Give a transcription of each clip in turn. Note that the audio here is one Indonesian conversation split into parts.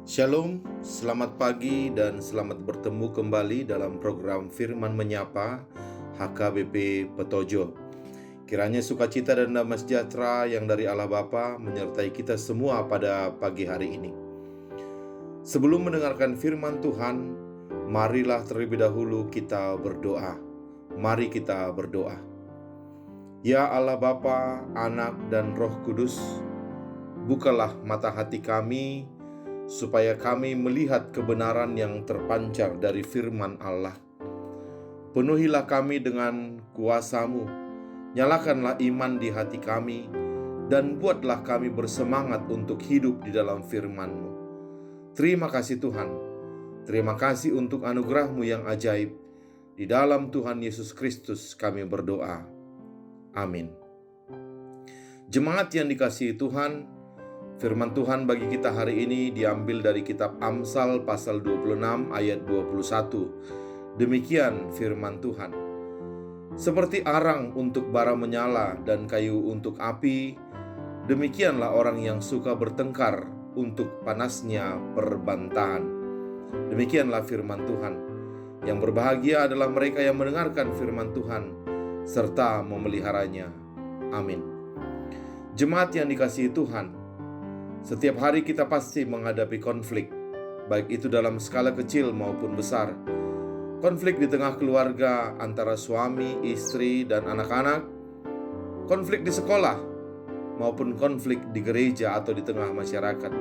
Shalom, selamat pagi dan selamat bertemu kembali dalam program Firman Menyapa HKBP Petojo. Kiranya sukacita dan damai sejahtera yang dari Allah Bapa menyertai kita semua pada pagi hari ini. Sebelum mendengarkan firman Tuhan, marilah terlebih dahulu kita berdoa. Mari kita berdoa. Ya Allah Bapa, Anak dan Roh Kudus, bukalah mata hati kami supaya kami melihat kebenaran yang terpancar dari firman Allah. Penuhilah kami dengan kuasa-Mu, nyalakanlah iman di hati kami, dan buatlah kami bersemangat untuk hidup di dalam firman-Mu. Terima kasih Tuhan, terima kasih untuk anugerah-Mu yang ajaib. Di dalam Tuhan Yesus Kristus kami berdoa. Amin. Jemaat yang dikasihi Tuhan, firman Tuhan bagi kita hari ini diambil dari kitab Amsal pasal 26 ayat 21. Demikian firman Tuhan. Seperti arang untuk bara menyala dan kayu untuk api, demikianlah orang yang suka bertengkar untuk panasnya perbantahan. Demikianlah firman Tuhan. Yang berbahagia adalah mereka yang mendengarkan firman Tuhan serta memeliharanya. Amin. Jemaat yang dikasihi Tuhan, setiap hari kita pasti menghadapi konflik, baik itu dalam skala kecil maupun besar. Konflik di tengah keluarga antara suami, istri, dan anak-anak, konflik di sekolah, maupun konflik di gereja atau di tengah masyarakat.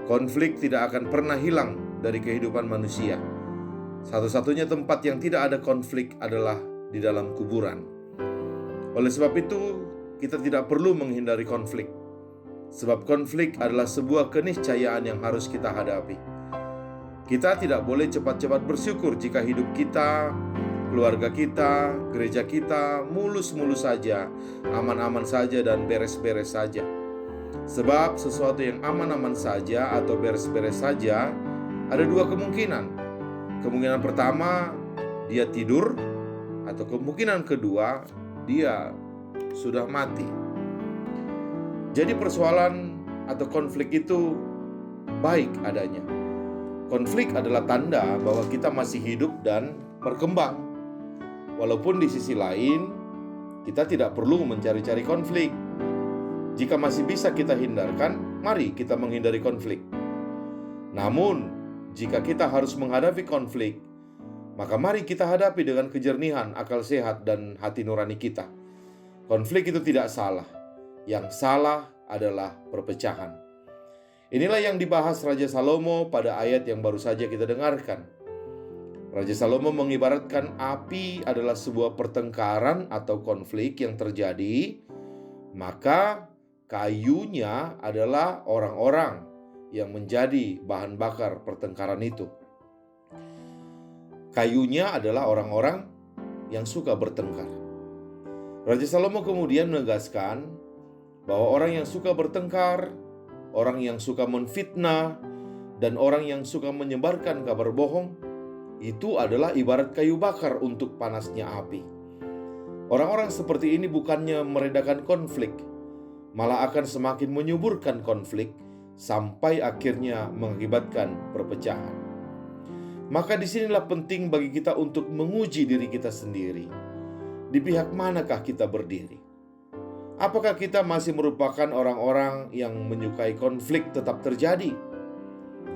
Konflik tidak akan pernah hilang dari kehidupan manusia. Satu-satunya tempat yang tidak ada konflik adalah di dalam kuburan. Oleh sebab itu, kita tidak perlu menghindari konflik. Sebab konflik adalah sebuah keniscayaan yang harus kita hadapi. Kita tidak boleh cepat-cepat bersyukur jika hidup kita, keluarga kita, gereja kita mulus-mulus saja, aman-aman saja dan beres-beres saja. Sebab sesuatu yang aman-aman saja atau beres-beres saja ada dua kemungkinan. Kemungkinan pertama, dia tidur, atau kemungkinan kedua, dia sudah mati. Jadi persoalan atau konflik itu baik adanya. Konflik adalah tanda bahwa kita masih hidup dan berkembang. Walaupun di sisi lain, kita tidak perlu mencari-cari konflik. Jika masih bisa kita hindarkan, mari kita menghindari konflik. Namun, jika kita harus menghadapi konflik, maka mari kita hadapi dengan kejernihan, akal sehat, dan hati nurani kita. Konflik itu tidak salah. Yang salah adalah perpecahan. Inilah yang dibahas Raja Salomo pada ayat yang baru saja kita dengarkan. Raja Salomo mengibaratkan api adalah sebuah pertengkaran atau konflik yang terjadi, maka kayunya adalah orang-orang yang menjadi bahan bakar pertengkaran itu. Kayunya adalah orang-orang yang suka bertengkar. Raja Salomo kemudian menegaskan bahwa orang yang suka bertengkar, orang yang suka menfitnah, dan orang yang suka menyebarkan kabar bohong, itu adalah ibarat kayu bakar untuk panasnya api. Orang-orang seperti ini bukannya meredakan konflik, malah akan semakin menyuburkan konflik sampai akhirnya mengakibatkan perpecahan. Maka disinilah penting bagi kita untuk menguji diri kita sendiri. Di pihak manakah kita berdiri? Apakah kita masih merupakan orang-orang yang menyukai konflik tetap terjadi?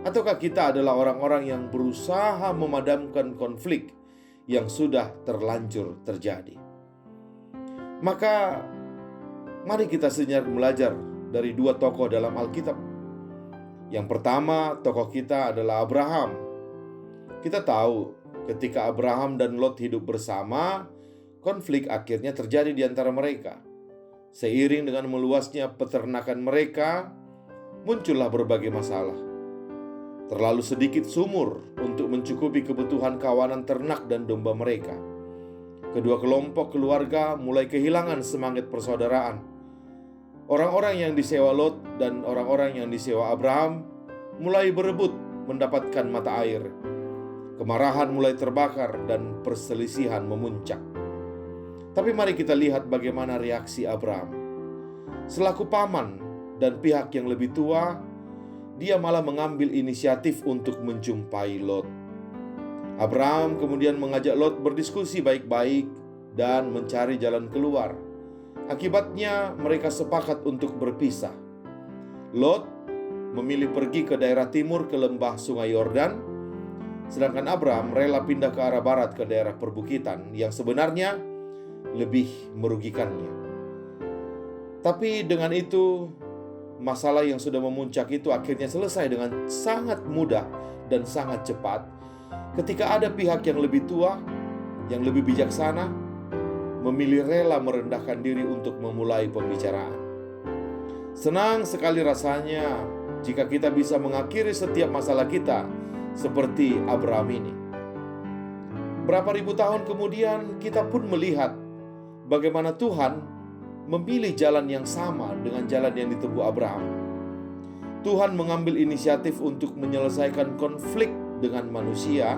Ataukah kita adalah orang-orang yang berusaha memadamkan konflik yang sudah terlanjur terjadi? Maka, mari kita sejenak belajar dari dua tokoh dalam Alkitab. Yang pertama, tokoh kita adalah Abraham. Kita tahu ketika Abraham dan Lot hidup bersama, konflik akhirnya terjadi di antara mereka. Seiring dengan meluasnya peternakan mereka, muncullah berbagai masalah. Terlalu sedikit sumur untuk mencukupi kebutuhan kawanan ternak dan domba mereka. Kedua kelompok keluarga mulai kehilangan semangat persaudaraan. Orang-orang yang disewa Lot dan orang-orang yang disewa Abraham mulai berebut mendapatkan mata air. Kemarahan mulai terbakar dan perselisihan memuncak. Tapi mari kita lihat bagaimana reaksi Abraham. Selaku paman dan pihak yang lebih tua, dia malah mengambil inisiatif untuk menjumpai Lot. Abraham kemudian mengajak Lot berdiskusi baik-baik dan mencari jalan keluar. Akibatnya mereka sepakat untuk berpisah. Lot memilih pergi ke daerah timur ke lembah Sungai Yordan, sedangkan Abraham rela pindah ke arah barat ke daerah perbukitan yang sebenarnya lebih merugikannya. Tapi dengan itu, masalah yang sudah memuncak itu akhirnya selesai dengan sangat mudah dan sangat cepat ketika ada pihak yang lebih tua, yang lebih bijaksana, memilih rela merendahkan diri untuk memulai pembicaraan. Senang sekali rasanya jika kita bisa mengakhiri setiap masalah kita seperti Abraham ini. Berapa ribu tahun kemudian kita pun melihat bagaimana Tuhan memilih jalan yang sama dengan jalan yang ditempuh Abraham. Tuhan mengambil inisiatif untuk menyelesaikan konflik dengan manusia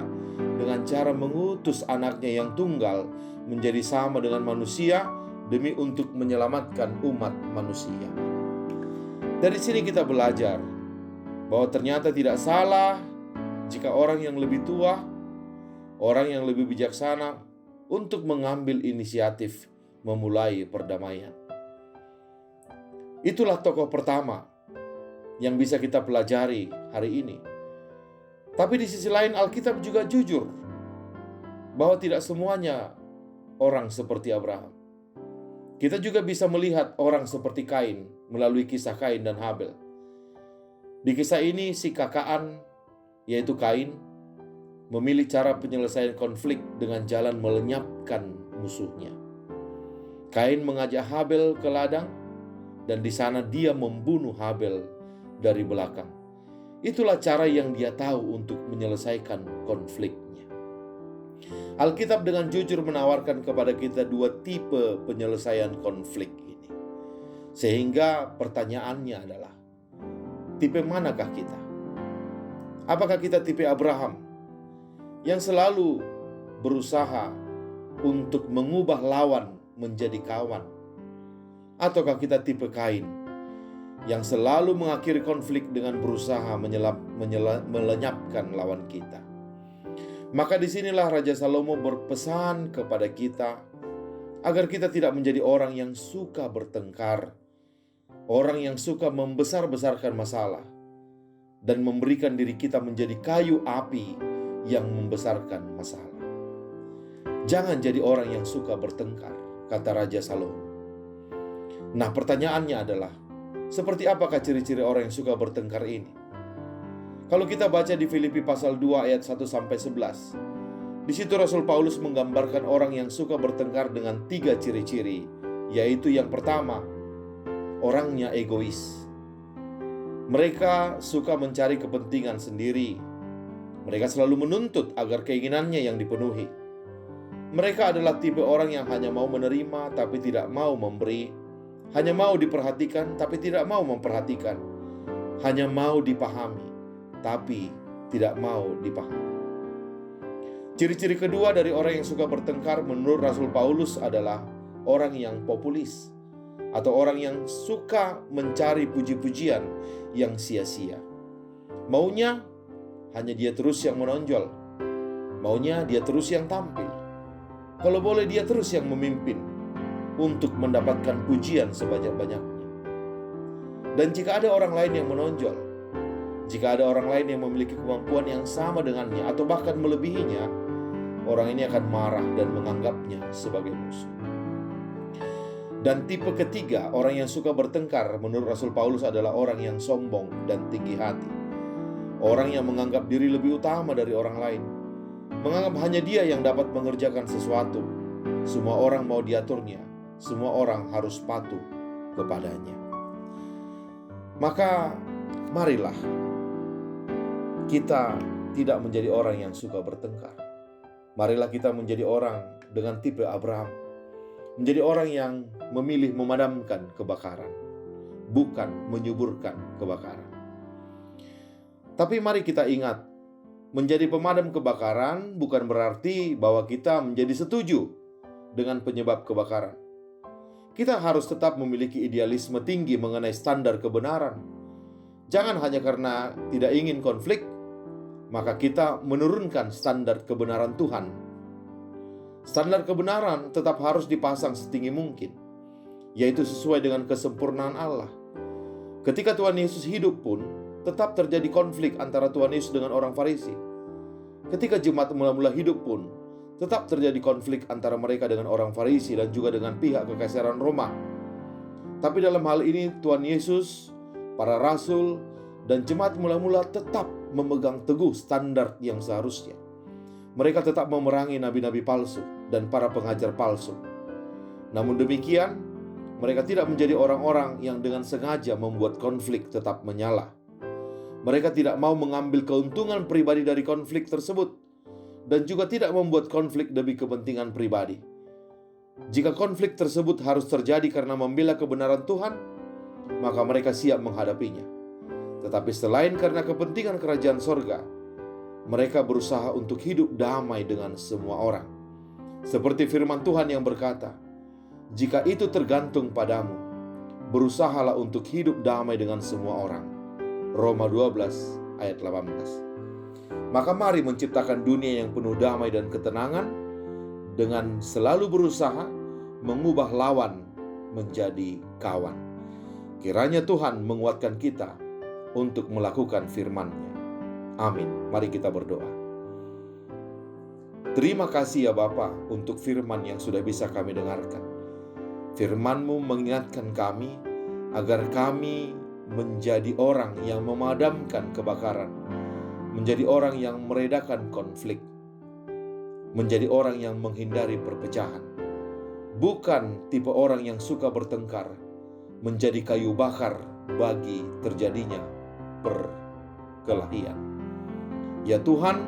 dengan cara mengutus anaknya yang tunggal menjadi sama dengan manusia demi untuk menyelamatkan umat manusia. Dari sini kita belajar bahwa ternyata tidak salah jika orang yang lebih tua, orang yang lebih bijaksana untuk mengambil inisiatif memulai perdamaian. Itulah tokoh pertama yang bisa kita pelajari hari ini. Tapi di sisi lain Alkitab juga jujur bahwa tidak semuanya orang seperti Abraham. Kita juga bisa melihat orang seperti Kain melalui kisah Kain dan Habel. Di kisah ini si kakaan, yaitu Kain, memilih cara penyelesaian konflik dengan jalan melenyapkan musuhnya. Kain mengajak Habel ke ladang dan di sana dia membunuh Habel dari belakang. Itulah cara yang dia tahu untuk menyelesaikan konfliknya. Alkitab dengan jujur menawarkan kepada kita dua tipe penyelesaian konflik ini. Sehingga pertanyaannya adalah, tipe manakah kita? Apakah kita tipe Abraham yang selalu berusaha untuk mengubah lawan menjadi kawan? Ataukah kita tipe Kain yang selalu mengakhiri konflik dengan berusaha melenyapkan lawan kita? Maka disinilah Raja Salomo berpesan kepada kita agar kita tidak menjadi orang yang suka bertengkar, orang yang suka membesar-besarkan masalah, dan memberikan diri kita menjadi kayu api yang membesarkan masalah. Jangan jadi orang yang suka bertengkar, kata Raja Salomo. Nah, pertanyaannya adalah, seperti apakah ciri-ciri orang yang suka bertengkar ini? Kalau kita baca di Filipi pasal 2 ayat 1-11, di situ Rasul Paulus menggambarkan orang yang suka bertengkar dengan 3 ciri-ciri, yaitu yang pertama, orangnya egois. Mereka suka mencari kepentingan sendiri. Mereka selalu menuntut agar keinginannya yang dipenuhi. Mereka adalah tipe orang yang hanya mau menerima tapi tidak mau memberi, hanya mau diperhatikan tapi tidak mau memperhatikan, hanya mau dipahami tapi tidak mau dipahami. Ciri-ciri kedua dari orang yang suka bertengkar menurut Rasul Paulus adalah orang yang populis, atau orang yang suka mencari puji-pujian yang sia-sia. Maunya hanya dia terus yang menonjol, maunya dia terus yang tampil, kalau boleh dia terus yang memimpin untuk mendapatkan pujian sebanyak-banyaknya. Dan jika ada orang lain yang menonjol, jika ada orang lain yang memiliki kemampuan yang sama dengannya atau bahkan melebihinya, orang ini akan marah dan menganggapnya sebagai musuh. Dan tipe ketiga, orang yang suka bertengkar menurut Rasul Paulus adalah orang yang sombong dan tinggi hati. Orang yang menganggap diri lebih utama dari orang lain, menganggap hanya dia yang dapat mengerjakan sesuatu. Semua orang mau diaturnya, semua orang harus patuh kepadanya. Maka marilah kita tidak menjadi orang yang suka bertengkar. Marilah kita menjadi orang dengan tipe Abraham, menjadi orang yang memilih memadamkan kebakaran, bukan menyuburkan kebakaran. Tapi mari kita ingat, menjadi pemadam kebakaran bukan berarti bahwa kita menjadi setuju dengan penyebab kebakaran. Kita harus tetap memiliki idealisme tinggi mengenai standar kebenaran. Jangan hanya karena tidak ingin konflik, maka kita menurunkan standar kebenaran Tuhan. Standar kebenaran tetap harus dipasang setinggi mungkin, yaitu sesuai dengan kesempurnaan Allah. Ketika Tuhan Yesus hidup pun, tetap terjadi konflik antara Tuhan Yesus dengan orang Farisi. Ketika jemaat mula-mula hidup pun, tetap terjadi konflik antara mereka dengan orang Farisi dan juga dengan pihak kekaisaran Roma. Tapi dalam hal ini Tuhan Yesus, para rasul, dan jemaat mula-mula tetap memegang teguh standar yang seharusnya. Mereka tetap memerangi nabi-nabi palsu dan para pengajar palsu. Namun demikian, mereka tidak menjadi orang-orang yang dengan sengaja membuat konflik tetap menyala. Mereka tidak mau mengambil keuntungan pribadi dari konflik tersebut dan juga tidak membuat konflik demi kepentingan pribadi. Jika konflik tersebut harus terjadi karena membela kebenaran Tuhan, maka mereka siap menghadapinya. Tetapi selain karena kepentingan kerajaan sorga, mereka berusaha untuk hidup damai dengan semua orang. Seperti firman Tuhan yang berkata, "Jika itu tergantung padamu, berusahalah untuk hidup damai dengan semua orang." Roma 12 ayat 18. Maka mari menciptakan dunia yang penuh damai dan ketenangan dengan selalu berusaha mengubah lawan menjadi kawan. Kiranya Tuhan menguatkan kita untuk melakukan firman-Nya. Amin. Mari kita berdoa. Terima kasih ya Bapa untuk firman yang sudah bisa kami dengarkan. Firman-Mu mengingatkan kami agar kami menjadi orang yang memadamkan kebakaran, menjadi orang yang meredakan konflik, menjadi orang yang menghindari perpecahan, bukan tipe orang yang suka bertengkar, menjadi kayu bakar bagi terjadinya perkelahian. Ya Tuhan,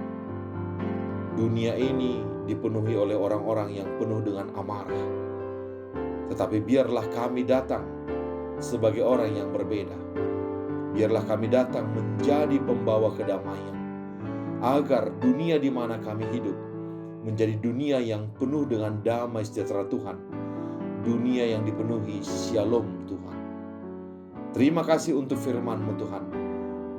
dunia ini dipenuhi oleh orang-orang yang penuh dengan amarah. Tetapi biarlah kami datang sebagai orang yang berbeda. Biarlah kami datang menjadi pembawa kedamaian, agar dunia di mana kami hidup menjadi dunia yang penuh dengan damai sejahtera Tuhan, dunia yang dipenuhi shalom Tuhan. Terima kasih untuk firman-Mu Tuhan.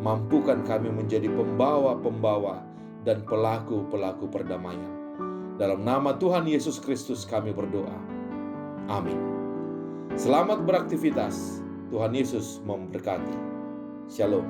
Mampukan kami menjadi pembawa-pembawa dan pelaku-pelaku perdamaian. Dalam nama Tuhan Yesus Kristus kami berdoa. Amin. Selamat beraktivitas. Tuhan Yesus memberkati. Shalom.